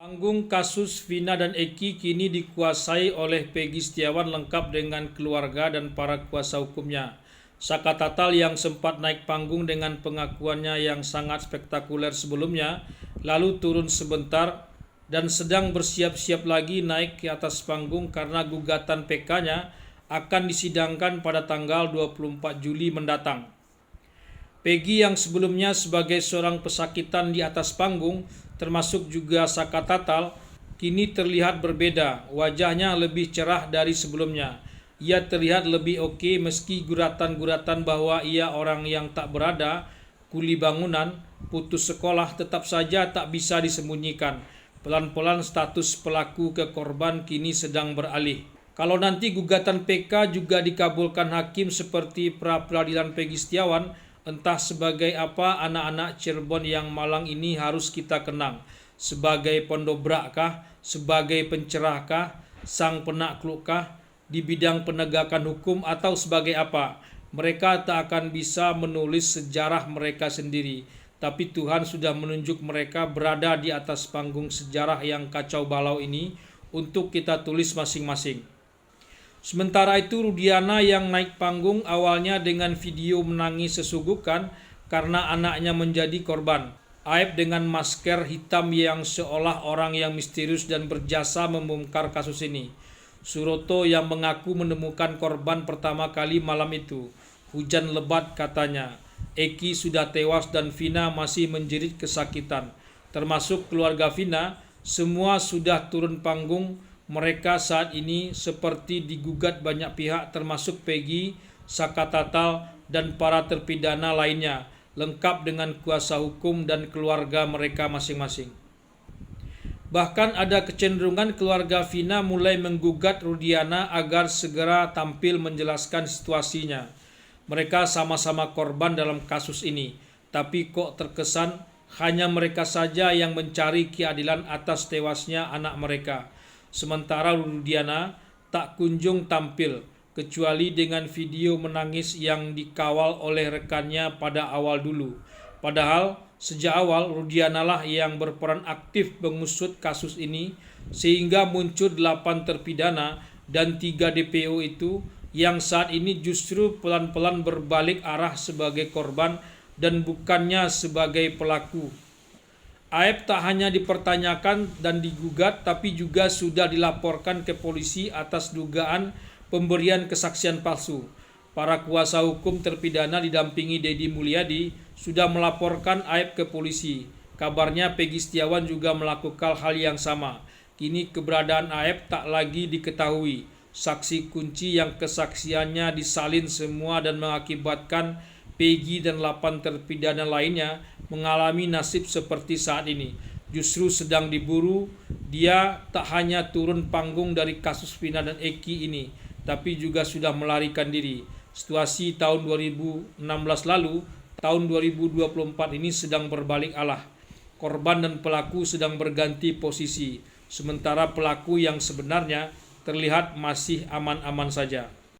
Panggung kasus Vina dan Eki kini dikuasai oleh Peggy Setiawan lengkap dengan keluarga dan para kuasa hukumnya. Saka Tatal yang sempat naik panggung dengan pengakuannya yang sangat spektakuler sebelumnya, lalu turun sebentar dan sedang bersiap-siap lagi naik ke atas panggung karena gugatan PK-nya akan disidangkan pada tanggal 24 Juli mendatang. Peggy yang sebelumnya sebagai seorang pesakitan di atas panggung, termasuk juga Saka Tatal, kini terlihat berbeda. Wajahnya lebih cerah dari sebelumnya. Ia terlihat lebih oke meski guratan-guratan bahwa ia orang yang tak berada, kuli bangunan, putus sekolah tetap saja tak bisa disembunyikan. Pelan-pelan status pelaku ke korban kini sedang beralih. Kalau nanti gugatan PK juga dikabulkan hakim seperti pra-peradilan Peggy Setiawan, entah sebagai apa anak-anak Cirebon yang malang ini harus kita kenang. Sebagai pendobrakkah, sebagai pencerahkah, sang penaklukkah, di bidang penegakan hukum atau sebagai apa? Mereka tak akan bisa menulis sejarah mereka sendiri. Tapi Tuhan sudah menunjuk mereka berada di atas panggung sejarah yang kacau balau ini untuk kita tulis masing-masing. Sementara itu Rudiana yang naik panggung awalnya dengan video menangis sesungguhkan karena anaknya menjadi korban. Aib dengan masker hitam yang seolah orang yang misterius dan berjasa membongkar kasus ini. Suroto yang mengaku menemukan korban pertama kali malam itu. Hujan lebat katanya. Eki sudah tewas dan Vina masih menjerit kesakitan. Termasuk keluarga Vina, semua sudah turun panggung. Mereka saat ini seperti digugat banyak pihak termasuk Peggy, Saka Tatal, dan para terpidana lainnya, lengkap dengan kuasa hukum dan keluarga mereka masing-masing. Bahkan ada kecenderungan keluarga Vina mulai menggugat Rudiana agar segera tampil menjelaskan situasinya. Mereka sama-sama korban dalam kasus ini, tapi kok terkesan hanya mereka saja yang mencari keadilan atas tewasnya anak mereka. Sementara Rudiana tak kunjung tampil, kecuali dengan video menangis yang dikawal oleh rekannya pada awal dulu. Padahal sejak awal Rudiana lah yang berperan aktif mengusut kasus ini, sehingga muncul 8 terpidana dan 3 DPO itu yang saat ini justru pelan-pelan berbalik arah sebagai korban dan bukannya sebagai pelaku. Aib tak hanya dipertanyakan dan digugat, tapi juga sudah dilaporkan ke polisi atas dugaan pemberian kesaksian palsu. Para kuasa hukum terpidana didampingi Deddy Mulyadi sudah melaporkan Aib ke polisi. Kabarnya Peggy Setiawan juga melakukan hal yang sama. Kini keberadaan Aib tak lagi diketahui. Saksi kunci yang kesaksiannya disalin semua dan mengakibatkan Peggy dan 8 terpidana lainnya mengalami nasib seperti saat ini. Justru sedang diburu. Dia tak hanya turun panggung dari kasus Vina dan Eki ini, tapi juga sudah melarikan diri. Situasi tahun 2016 lalu, tahun 2024 ini sedang berbalik arah. Korban dan pelaku sedang berganti posisi, sementara pelaku yang sebenarnya terlihat masih aman-aman saja.